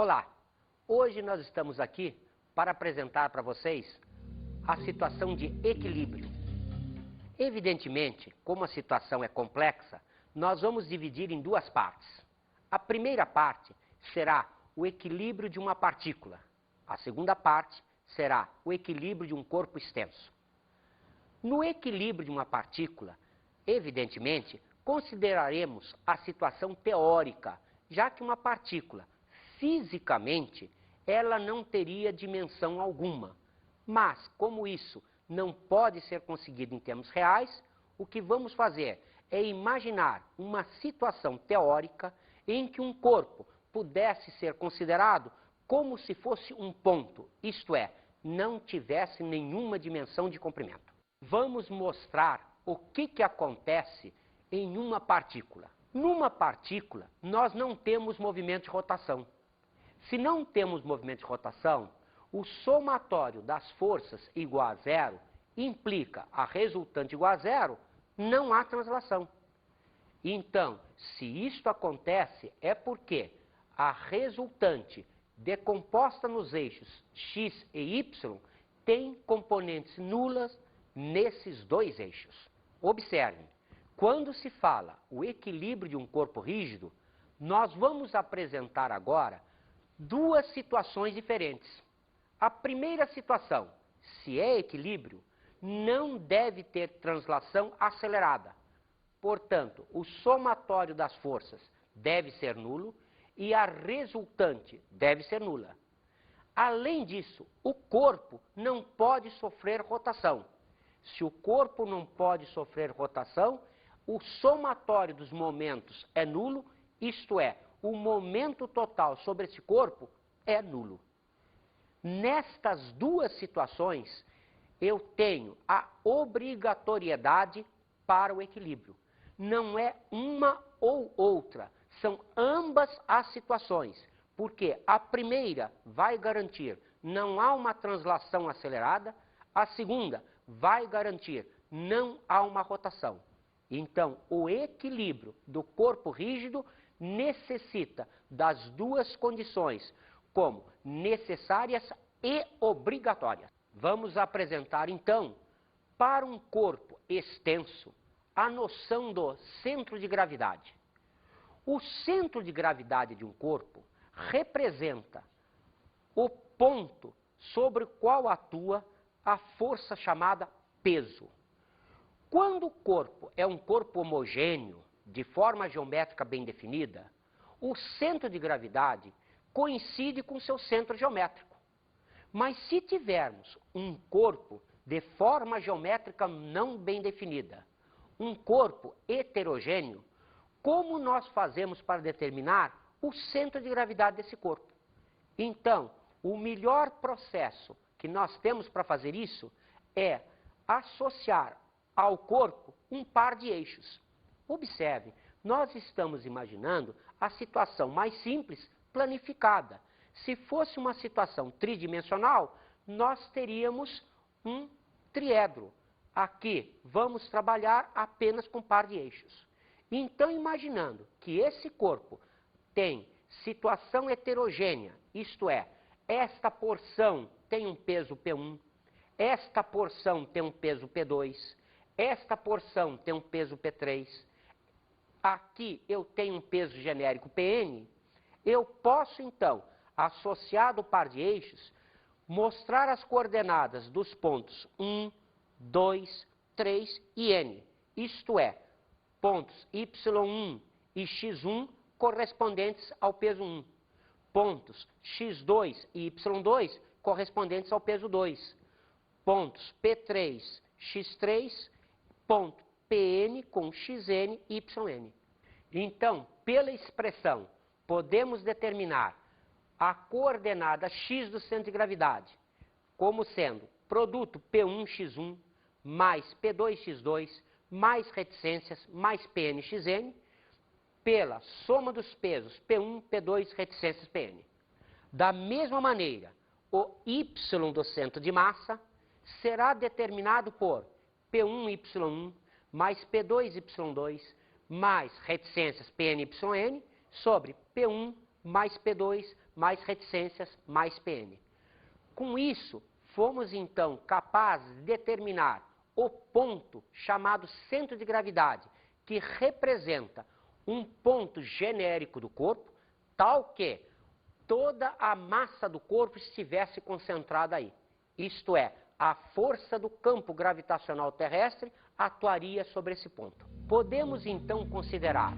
Olá, hoje nós estamos aqui para apresentar para vocês a situação de equilíbrio. Evidentemente, como a situação é complexa, nós vamos dividir em duas partes. A primeira parte será o equilíbrio de uma partícula. A segunda parte será o equilíbrio de um corpo extenso. No equilíbrio de uma partícula, evidentemente, consideraremos a situação teórica, já que uma partícula, fisicamente, ela não teria dimensão alguma. Mas, como isso não pode ser conseguido em termos reais, o que vamos fazer é imaginar uma situação teórica em que um corpo pudesse ser considerado como se fosse um ponto, isto é, não tivesse nenhuma dimensão de comprimento. Vamos mostrar o que acontece em uma partícula. Numa partícula, nós não temos movimento de rotação. Se não temos movimento de rotação, o somatório das forças igual a zero implica a resultante igual a zero, não há translação. Então, se isto acontece, é porque a resultante decomposta nos eixos x e y tem componentes nulas nesses dois eixos. Observem, quando se fala o equilíbrio de um corpo rígido, nós vamos apresentar agora duas situações diferentes. A primeira situação, se é equilíbrio, não deve ter translação acelerada. Portanto, o somatório das forças deve ser nulo e a resultante deve ser nula. Além disso, o corpo não pode sofrer rotação. Se o corpo não pode sofrer rotação, o somatório dos momentos é nulo, isto é, o momento total sobre esse corpo é nulo. Nestas duas situações, eu tenho a obrigatoriedade para o equilíbrio. Não é uma ou outra, são ambas as situações, porque a primeira vai garantir não há uma translação acelerada, a segunda vai garantir não há uma rotação. Então, o equilíbrio do corpo rígido necessita das duas condições como necessárias e obrigatórias. Vamos apresentar, então, para um corpo extenso, a noção do centro de gravidade. O centro de gravidade de um corpo representa o ponto sobre o qual atua a força chamada peso. Quando o corpo é um corpo homogêneo, de forma geométrica bem definida, o centro de gravidade coincide com seu centro geométrico. Mas se tivermos um corpo de forma geométrica não bem definida, um corpo heterogêneo, como nós fazemos para determinar o centro de gravidade desse corpo? Então, o melhor processo que nós temos para fazer isso é associar ao corpo um par de eixos. Observe, nós estamos imaginando a situação mais simples, planificada. Se fosse uma situação tridimensional, nós teríamos um triedro. Aqui vamos trabalhar apenas com par de eixos. Então, imaginando que esse corpo tem situação heterogênea, isto é, esta porção tem um peso P1, esta porção tem um peso P2, esta porção tem um peso P3, aqui eu tenho um peso genérico Pn, eu posso então, associado ao par de eixos, mostrar as coordenadas dos pontos 1, 2, 3 e N, isto é, pontos Y1 e X1 correspondentes ao peso 1, pontos X2 e Y2 correspondentes ao peso 2, pontos P3, X3, ponto Pn com Xn e Yn. Então, pela expressão, podemos determinar a coordenada x do centro de gravidade como sendo produto P1x1 mais P2x2 mais reticências mais Pnxn pela soma dos pesos P1, P2, reticências Pn. Da mesma maneira, o y do centro de massa será determinado por P1y1 mais P2y2 mais reticências Pn, Yn sobre P1 mais P2 mais reticências, mais PN. Com isso, fomos então capazes de determinar o ponto chamado centro de gravidade, que representa um ponto genérico do corpo, tal que toda a massa do corpo estivesse concentrada aí. Isto é, a força do campo gravitacional terrestre atuaria sobre esse ponto. Podemos então considerar,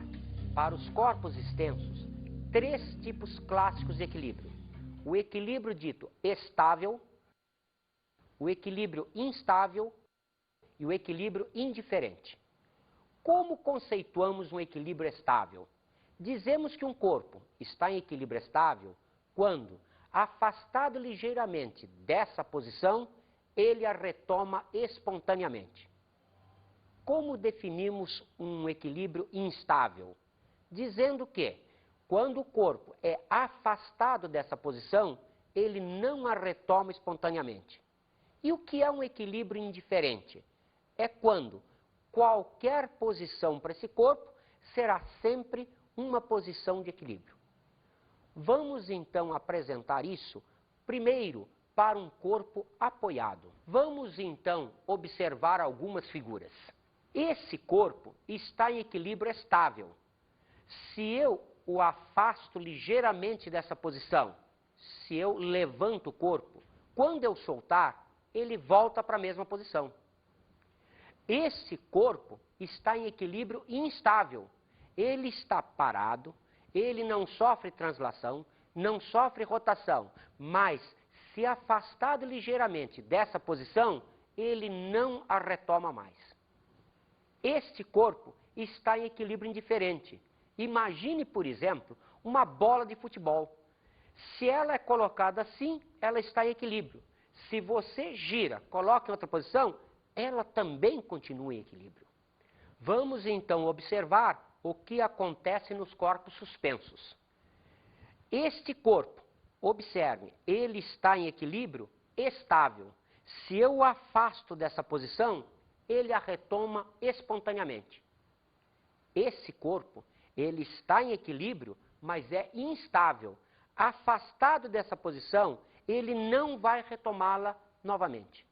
para os corpos extensos, 3 tipos clássicos de equilíbrio. O equilíbrio dito estável, o equilíbrio instável e o equilíbrio indiferente. Como conceituamos um equilíbrio estável? Dizemos que um corpo está em equilíbrio estável quando, afastado ligeiramente dessa posição, ele a retoma espontaneamente. Como definimos um equilíbrio instável? Dizendo que, quando o corpo é afastado dessa posição, ele não a retoma espontaneamente. E o que é um equilíbrio indiferente? É quando qualquer posição para esse corpo será sempre uma posição de equilíbrio. Vamos então apresentar isso primeiro para um corpo apoiado. Vamos então observar algumas figuras. Esse corpo está em equilíbrio estável. Se eu o afasto ligeiramente dessa posição, se eu levanto o corpo, quando eu soltar, ele volta para a mesma posição. Esse corpo está em equilíbrio instável. Ele está parado, ele não sofre translação, não sofre rotação, mas se afastado ligeiramente dessa posição, ele não a retoma mais. Este corpo está em equilíbrio indiferente. Imagine, por exemplo, uma bola de futebol. Se ela é colocada assim, ela está em equilíbrio. Se você gira, coloca em outra posição, ela também continua em equilíbrio. Vamos então observar o que acontece nos corpos suspensos. Este corpo, observe, ele está em equilíbrio estável. Se eu o afasto dessa posição, ele a retoma espontaneamente. Esse corpo, ele está em equilíbrio, mas é instável. Afastado dessa posição, ele não vai retomá-la novamente.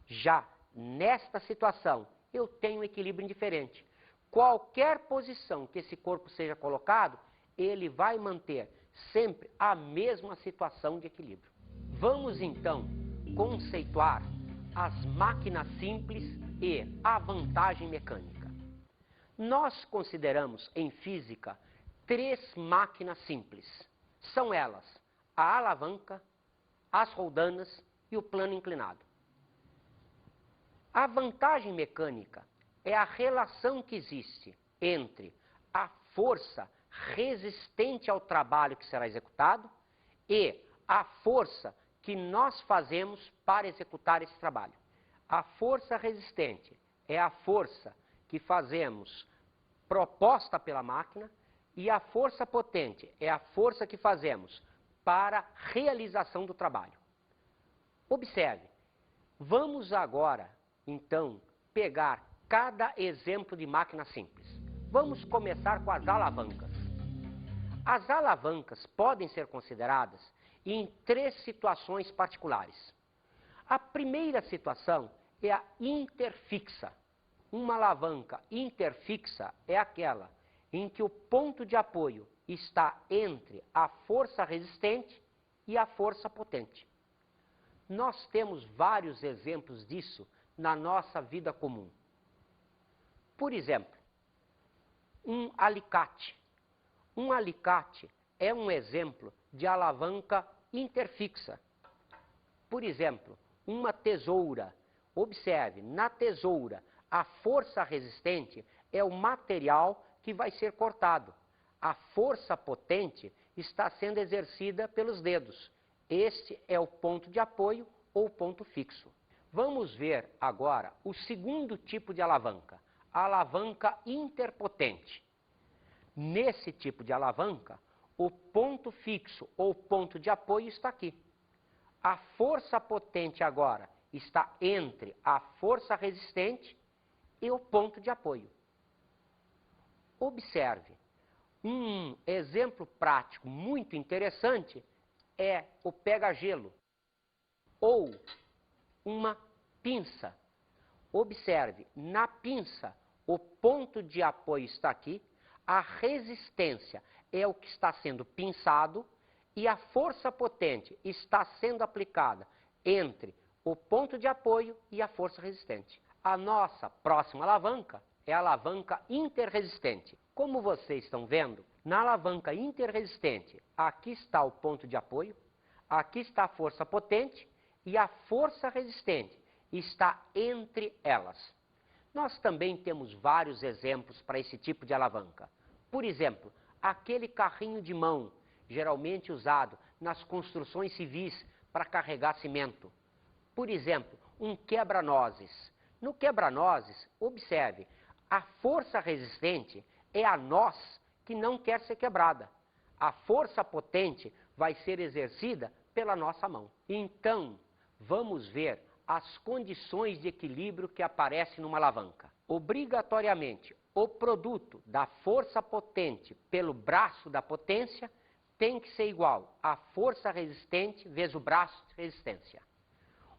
Já nesta situação, eu tenho um equilíbrio indiferente. Qualquer posição que esse corpo seja colocado, ele vai manter sempre a mesma situação de equilíbrio. Vamos então conceituar as máquinas simples e a vantagem mecânica. Nós consideramos em física 3 máquinas simples. São elas a alavanca, as roldanas e o plano inclinado. A vantagem mecânica é a relação que existe entre a força resistente ao trabalho que será executado e a força que nós fazemos para executar esse trabalho. A força resistente é a força que fazemos proposta pela máquina e a força potente é a força que fazemos para a realização do trabalho. Observe, vamos agora, então, pegar cada exemplo de máquina simples. Vamos começar com as alavancas. As alavancas podem ser consideradas em 3 situações particulares. A primeira situação é a interfixa. Uma alavanca interfixa é aquela em que o ponto de apoio está entre a força resistente e a força potente. Nós temos vários exemplos disso na nossa vida comum. Por exemplo, um alicate. Um alicate é um exemplo de alavanca interfixa. Por exemplo, uma tesoura. Observe, na tesoura, a força resistente é o material que vai ser cortado. A força potente está sendo exercida pelos dedos. Este é o ponto de apoio ou ponto fixo. Vamos ver agora o segundo tipo de alavanca, a alavanca interpotente. Nesse tipo de alavanca, o ponto fixo ou ponto de apoio está aqui. A força potente agora está entre a força resistente e o ponto de apoio. Observe, um exemplo prático muito interessante é o pega-gelo ou uma pinça. Observe, na pinça, o ponto de apoio está aqui, a resistência é o que está sendo pinçado e a força potente está sendo aplicada entre o ponto de apoio e a força resistente. A nossa próxima alavanca é a alavanca interresistente. Como vocês estão vendo, na alavanca interresistente, aqui está o ponto de apoio, aqui está a força potente e a força resistente está entre elas. Nós também temos vários exemplos para esse tipo de alavanca. Por exemplo, aquele carrinho de mão, geralmente usado nas construções civis para carregar cimento. Por exemplo, um quebra-nozes. No quebra-nozes, observe, a força resistente é a noz que não quer ser quebrada. A força potente vai ser exercida pela nossa mão. Então, vamos ver as condições de equilíbrio que aparecem numa alavanca. Obrigatoriamente, o produto da força potente pelo braço da potência tem que ser igual à força resistente vezes o braço de resistência.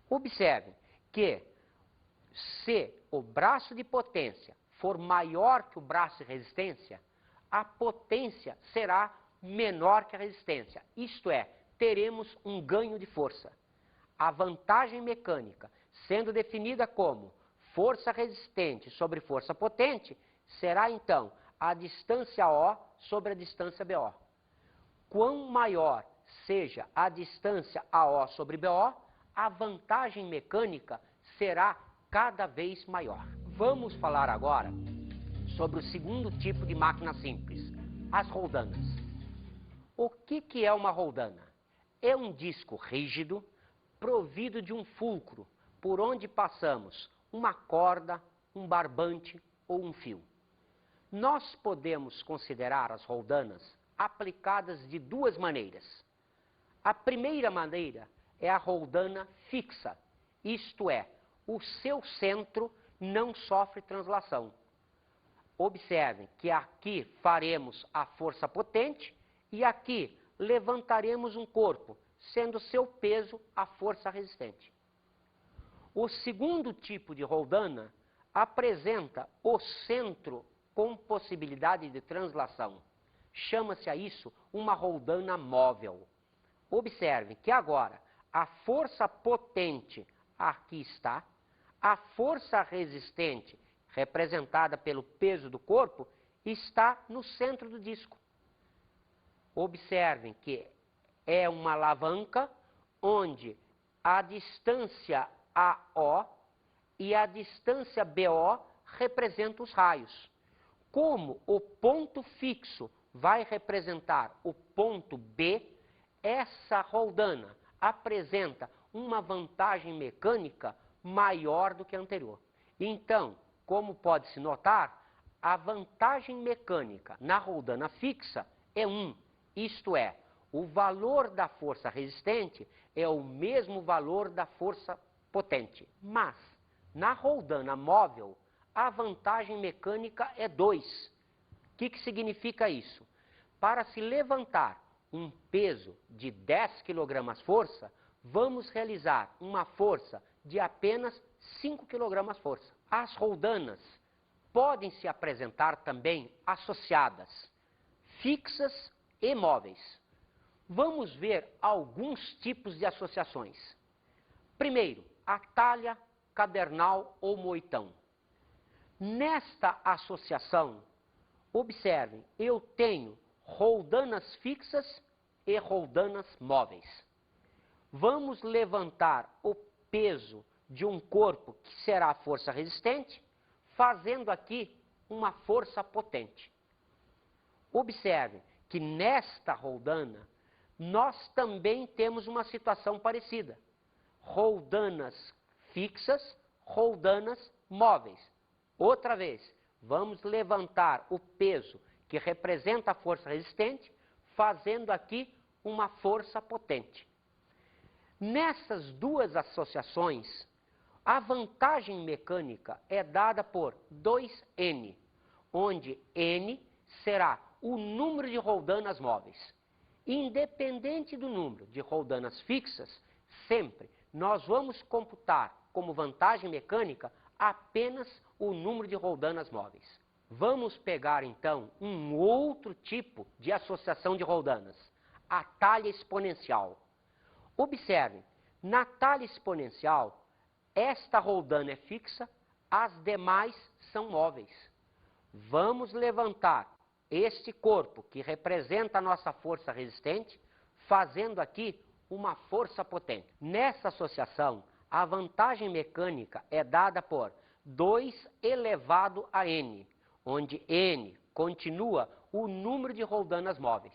Observe que se o braço de potência for maior que o braço de resistência, a potência será menor que a resistência. Isto é, teremos um ganho de força. A vantagem mecânica, sendo definida como força resistente sobre força potente, será então a distância O sobre a distância BO. Quanto maior seja a distância AO sobre BO, a vantagem mecânica será cada vez maior. Vamos falar agora sobre o segundo tipo de máquina simples, as roldanas. O que é uma roldana? É um disco rígido, provido de um fulcro, por onde passamos uma corda, um barbante ou um fio. Nós podemos considerar as roldanas aplicadas de duas maneiras. A primeira maneira é a roldana fixa, isto é, o seu centro não sofre translação. Observem que aqui faremos a força potente e aqui levantaremos um corpo, sendo seu peso a força resistente. O segundo tipo de roldana apresenta o centro com possibilidade de translação. Chama-se a isso uma roldana móvel. Observem que agora a força potente aqui está, a força resistente, representada pelo peso do corpo, está no centro do disco. Observem que é uma alavanca onde a distância AO e a distância BO representam os raios. Como o ponto fixo vai representar o ponto B, essa roldana apresenta uma vantagem mecânica maior do que a anterior. Então, como pode-se notar, a vantagem mecânica na roldana fixa é 1, isto é, o valor da força resistente é o mesmo valor da força potente. Mas, na roldana móvel, a vantagem mecânica é 2. O que significa isso? Para se levantar um peso de 10 kg força, vamos realizar uma força de apenas 5 kg força. As roldanas podem se apresentar também associadas, fixas e móveis. Vamos ver alguns tipos de associações. Primeiro, a talha, cadernal ou moitão. Nesta associação, observem, eu tenho roldanas fixas e roldanas móveis. Vamos levantar o peso de um corpo que será a força resistente, fazendo aqui uma força potente. Observem que nesta roldana, nós também temos uma situação parecida. Roldanas fixas, roldanas móveis. Outra vez, vamos levantar o peso que representa a força resistente, fazendo aqui uma força potente. Nessas duas associações, a vantagem mecânica é dada por 2N, onde N será o número de roldanas móveis. Independente do número de roldanas fixas, sempre nós vamos computar como vantagem mecânica apenas o número de roldanas móveis. Vamos pegar então um outro tipo de associação de roldanas, a talha exponencial. Observem, na talha exponencial, esta roldana é fixa, as demais são móveis. Vamos levantar este corpo que representa a nossa força resistente, fazendo aqui uma força potente. Nessa associação, a vantagem mecânica é dada por 2 elevado a n, onde n continua o número de roldanas móveis.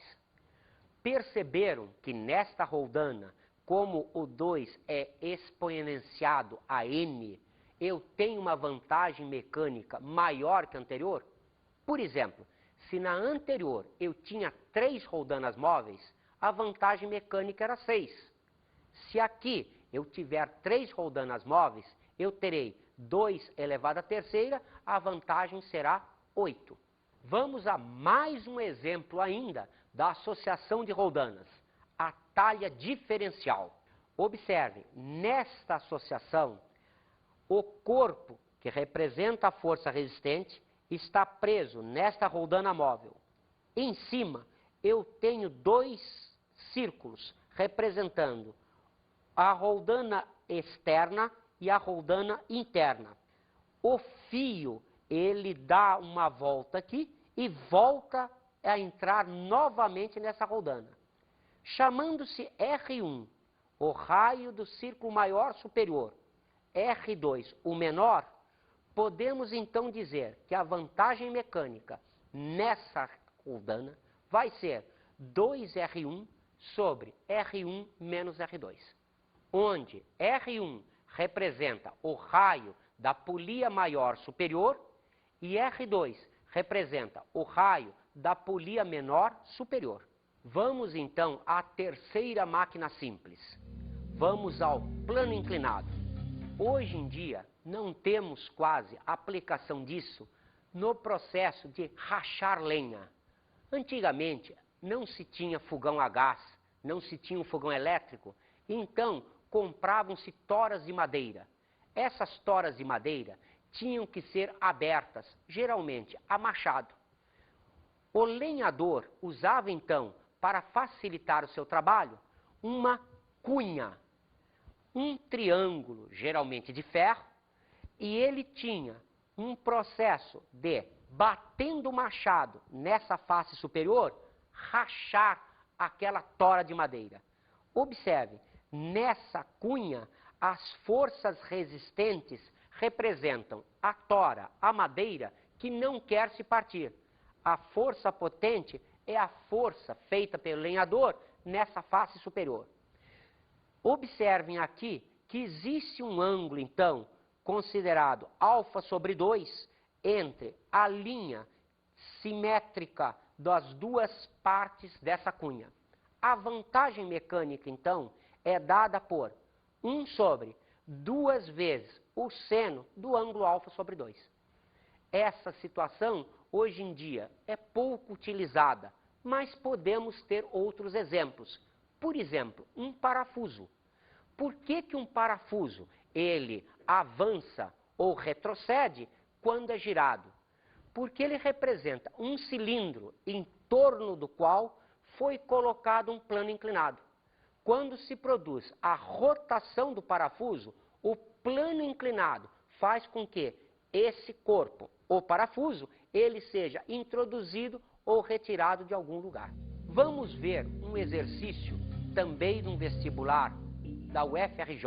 Perceberam que nesta roldana, como o 2 é exponenciado a n, eu tenho uma vantagem mecânica maior que a anterior? Por exemplo, se na anterior eu tinha 3 roldanas móveis, a vantagem mecânica era 6. Se aqui eu tiver 3 roldanas móveis, eu terei 2 elevado à terceira, a vantagem será 8. Vamos a mais um exemplo ainda da associação de roldanas, a talha diferencial. Observem, nesta associação, o corpo que representa a força resistente está preso nesta roldana móvel. Em cima, eu tenho 2 círculos representando a roldana externa e a roldana interna. O fio, ele dá uma volta aqui e volta a entrar novamente nessa roldana. Chamando-se R1, o raio do círculo maior superior, R2, o menor, podemos então dizer que a vantagem mecânica nessa roldana vai ser 2R1 sobre R1 menos R2, onde R1 representa o raio da polia maior superior e R2 representa o raio da polia menor superior. Vamos então à terceira máquina simples. Vamos ao plano inclinado. Hoje em dia, não temos quase aplicação disso no processo de rachar lenha. Antigamente, não se tinha fogão a gás, não se tinha um fogão elétrico, então compravam-se toras de madeira. Essas toras de madeira tinham que ser abertas, geralmente a machado. O lenhador usava então, para facilitar o seu trabalho, uma cunha, um triângulo, geralmente de ferro, e ele tinha um processo de, batendo o machado nessa face superior, rachar aquela tora de madeira. Observe, nessa cunha, as forças resistentes representam a tora, a madeira, que não quer se partir. A força potente é a força feita pelo lenhador nessa face superior. Observem aqui que existe um ângulo, então, considerado alfa sobre 2, entre a linha simétrica das duas partes dessa cunha. A vantagem mecânica, então, é dada por 1 sobre 2 vezes o seno do ângulo alfa sobre 2. Essa situação, hoje em dia, é pouco utilizada, mas podemos ter outros exemplos. Por exemplo, um parafuso. Por que que um parafuso, ele avança ou retrocede quando é girado? Porque ele representa um cilindro em torno do qual foi colocado um plano inclinado. Quando se produz a rotação do parafuso, o plano inclinado faz com que esse corpo, o parafuso, ele seja introduzido ou retirado de algum lugar. Vamos ver um exercício também de um vestibular da UFRJ.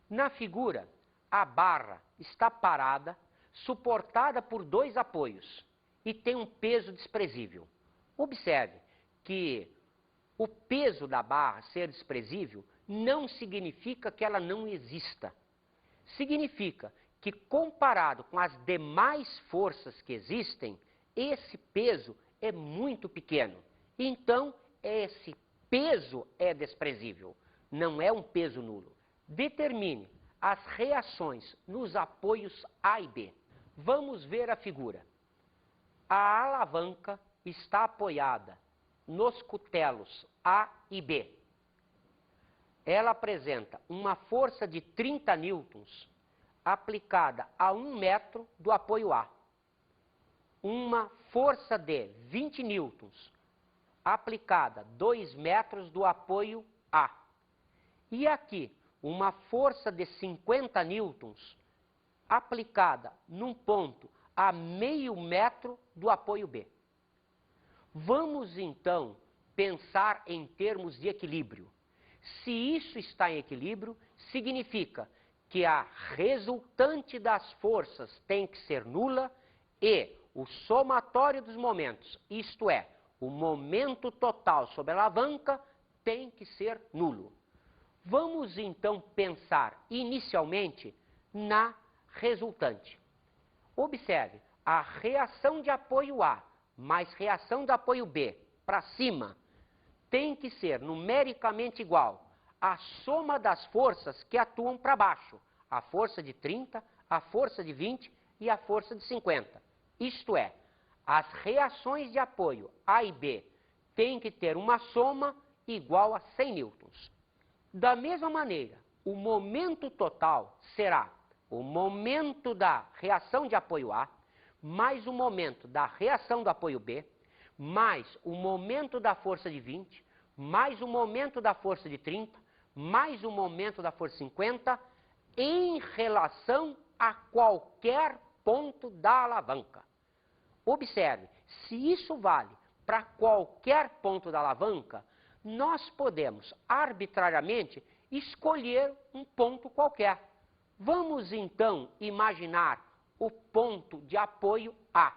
Na figura, a barra está parada, suportada por 2 apoios e tem um peso desprezível. Observe que o peso da barra ser desprezível não significa que ela não exista. Significa que, comparado com as demais forças que existem, esse peso é muito pequeno. Então, esse peso é desprezível, não é um peso nulo. Determine as reações nos apoios A e B. Vamos ver a figura. A alavanca está apoiada nos cutelos A e B. Ela apresenta uma força de 30 newtons aplicada a 1 metro do apoio A. Uma força de 20 newtons aplicada a 2 metros do apoio A. E aqui, uma força de 50 newtons aplicada num ponto a meio metro do apoio B. Vamos então pensar em termos de equilíbrio. Se isso está em equilíbrio, significa que a resultante das forças tem que ser nula e o somatório dos momentos, isto é, o momento total sobre a alavanca, tem que ser nulo. Vamos então pensar inicialmente na resultante. Observe, a reação de apoio A mais reação de apoio B para cima tem que ser numericamente igual à soma das forças que atuam para baixo, a força de 30, a força de 20 e a força de 50. Isto é, as reações de apoio A e B têm que ter uma soma igual a 100 newtons. Da mesma maneira, o momento total será o momento da reação de apoio A, mais o momento da reação do apoio B, mais o momento da força de 20, mais o momento da força de 30, mais o momento da força de 50, em relação a qualquer ponto da alavanca. Observe, se isso vale para qualquer ponto da alavanca, nós podemos arbitrariamente escolher um ponto qualquer. Vamos então imaginar o ponto de apoio A.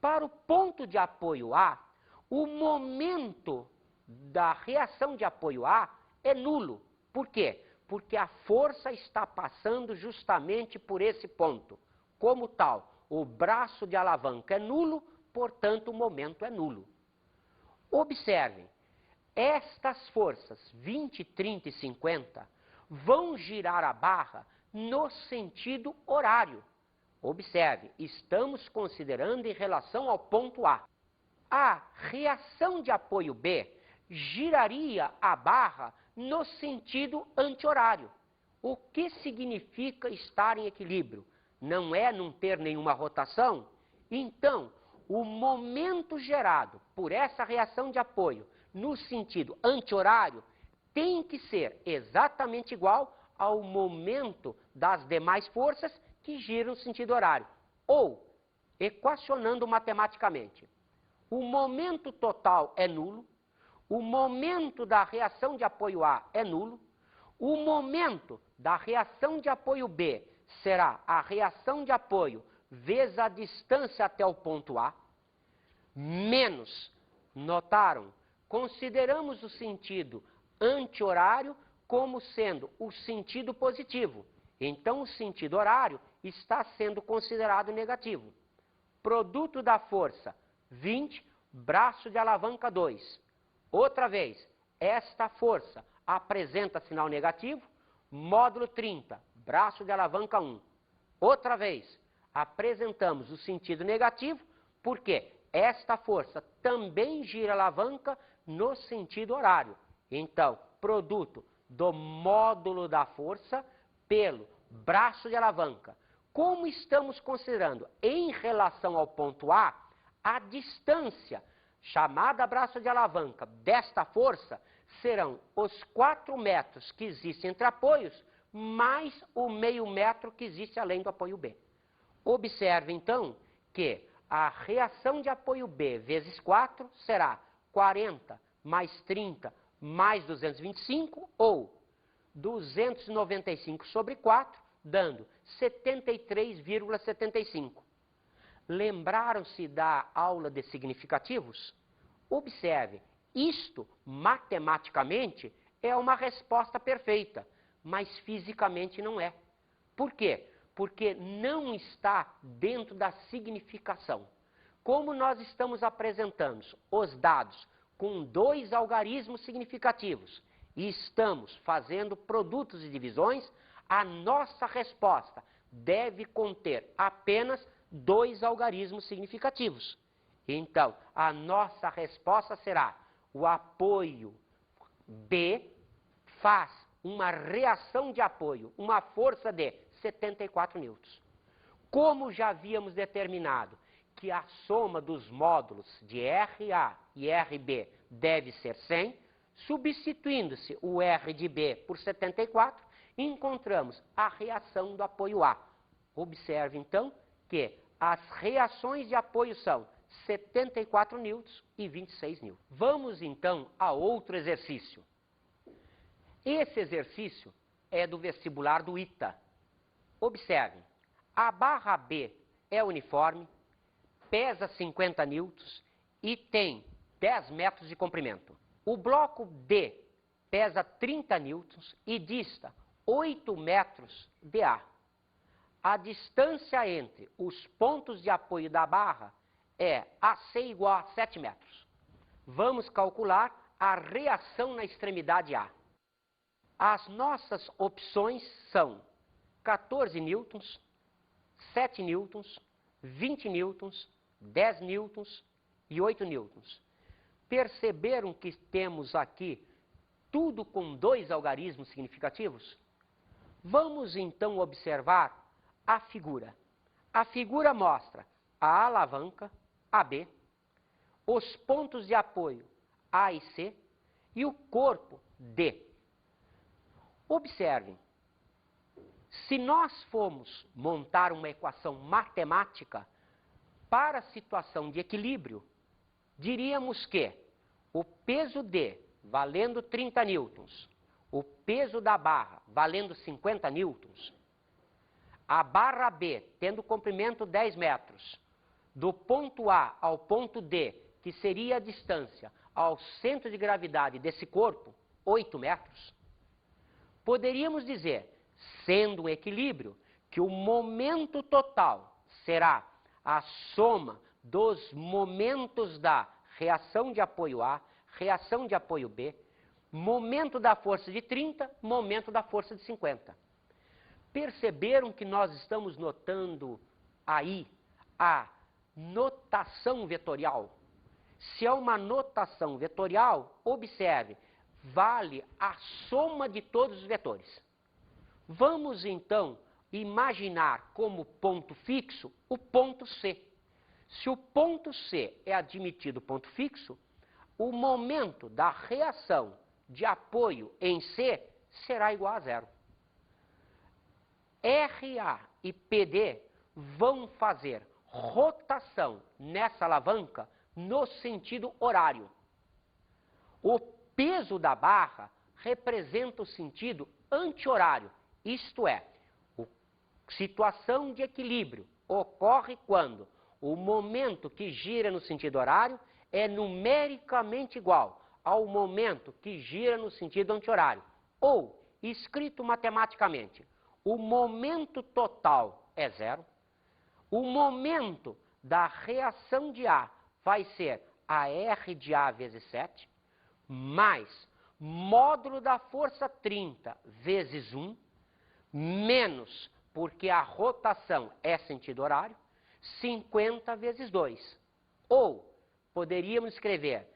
Para o ponto de apoio A, o momento da reação de apoio A é nulo. Por quê? Porque a força está passando justamente por esse ponto. Como tal, o braço de alavanca é nulo, portanto o momento é nulo. Observem, estas forças 20, 30 e 50 vão girar a barra no sentido horário. Observe, estamos considerando em relação ao ponto A. A reação de apoio B giraria a barra no sentido anti-horário. O que significa estar em equilíbrio? Não é não ter nenhuma rotação? Então, o momento gerado por essa reação de apoio no sentido anti-horário tem que ser exatamente igual ao momento das demais forças que giram no sentido horário. Ou, equacionando matematicamente, o momento total é nulo, o momento da reação de apoio A é nulo, o momento da reação de apoio B será a reação de apoio vezes a distância até o ponto A, menos, notaram, consideramos o sentido anti-horário como sendo o sentido positivo. Então, o sentido horário está sendo considerado negativo. Produto da força 20, braço de alavanca 2. Outra vez, esta força apresenta sinal negativo, módulo 30, braço de alavanca 1. Outra vez, apresentamos o sentido negativo, porque esta força também gira a alavanca no sentido horário. Então, produto do módulo da força pelo braço de alavanca. Como estamos considerando em relação ao ponto A, a distância chamada braço de alavanca desta força serão os 4 metros que existem entre apoios, mais o meio metro que existe além do apoio B. Observe então que a reação de apoio B vezes 4 será 40 mais 30 mais 225, ou 295 sobre 4, dando 73,75. Lembraram-se da aula de significativos? Observe, isto, matematicamente, é uma resposta perfeita, mas fisicamente não é. Por quê? Porque não está dentro da significação. Como nós estamos apresentando os dados com 2 algarismos significativos e estamos fazendo produtos e divisões, a nossa resposta deve conter apenas 2 algarismos significativos. Então, a nossa resposta será: o apoio B faz uma reação de apoio, uma força de 74 newtons. Como já havíamos determinado que a soma dos módulos de RA e RB deve ser 100, substituindo-se o R de B por 74, encontramos a reação do apoio A. Observe, então, que as reações de apoio são 74 newtons e 26 newtons. Vamos, então, a outro exercício. Esse exercício é do vestibular do ITA. Observem, a barra B é uniforme, pesa 50 newtons e tem 10 metros de comprimento. O bloco D pesa 30 newtons e dista 8 metros de A. A distância entre os pontos de apoio da barra é AC igual a 7 metros. Vamos calcular a reação na extremidade A. As nossas opções são 14 newtons, 7 newtons, 20 newtons, 10 newtons e 8 newtons. Perceberam que temos aqui tudo com 2 algarismos significativos? Vamos então observar a figura. A figura mostra a alavanca, AB, os pontos de apoio A e C e o corpo D. Observem, se nós formos montar uma equação matemática para a situação de equilíbrio, diríamos que o peso D valendo 30 newtons, o peso da barra valendo 50 newtons, a barra B tendo comprimento 10 metros, do ponto A ao ponto D, que seria a distância ao centro de gravidade desse corpo, 8 metros, poderíamos dizer, sendo um equilíbrio, que o momento total será a soma dos momentos da reação de apoio A, reação de apoio B, momento da força de 30, momento da força de 50. Perceberam que nós estamos notando aí a notação vetorial? Se é uma notação vetorial, observe, vale a soma de todos os vetores. Vamos então imaginar como ponto fixo o ponto C. Se o ponto C é admitido ponto fixo, o momento da reação de apoio em C será igual a 0. RA e PD vão fazer rotação nessa alavanca no sentido horário. O peso da barra representa o sentido anti-horário, isto é, a situação de equilíbrio ocorre quando o momento que gira no sentido horário é numericamente igual ao momento que gira no sentido anti-horário. Ou, escrito matematicamente, o momento total é 0, o momento da reação de A vai ser a R de A vezes 7, mais módulo da força 30 vezes 1, menos, porque a rotação é sentido horário, 50 vezes 2. Ou, poderíamos escrever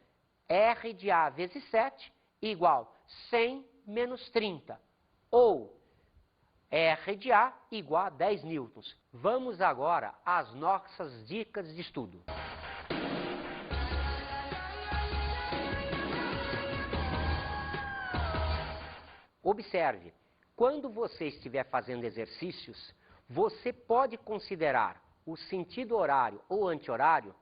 R de A vezes 7 igual 100 menos 30. Ou, R de A igual a 10 newtons. Vamos agora às nossas dicas de estudo. Observe, quando você estiver fazendo exercícios, você pode considerar o sentido horário ou anti-horário,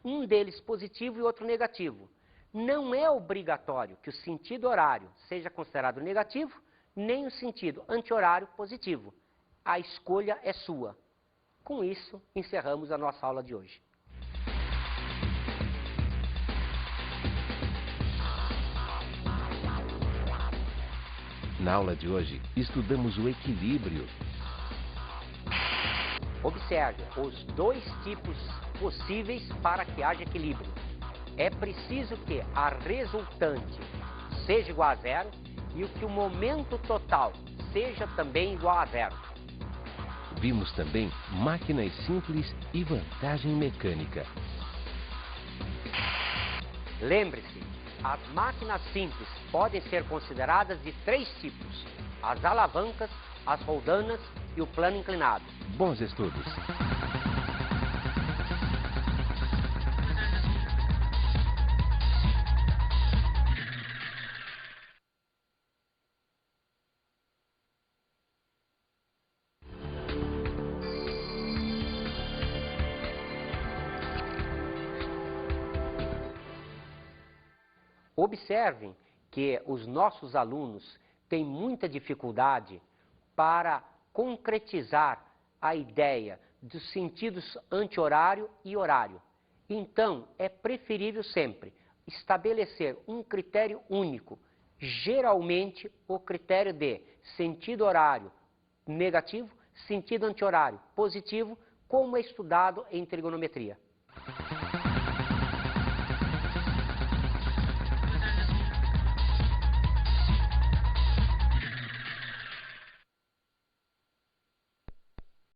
um deles positivo e outro negativo. Não é obrigatório que o sentido horário seja considerado negativo, nem o sentido anti-horário positivo. A escolha é sua. Com isso, encerramos a nossa aula de hoje. Na aula de hoje, estudamos o equilíbrio. Observe os 2 tipos possíveis para que haja equilíbrio. É preciso que a resultante seja igual a 0 e que o momento total seja também igual a 0. Vimos também máquinas simples e vantagem mecânica. Lembre-se, as máquinas simples podem ser consideradas de 3 tipos: as alavancas, as roldanas e o plano inclinado. Bons estudos! Observem que os nossos alunos têm muita dificuldade para concretizar a ideia dos sentidos anti-horário e horário. Então, é preferível sempre estabelecer um critério único, geralmente o critério de sentido horário negativo, sentido anti-horário positivo, como é estudado em trigonometria.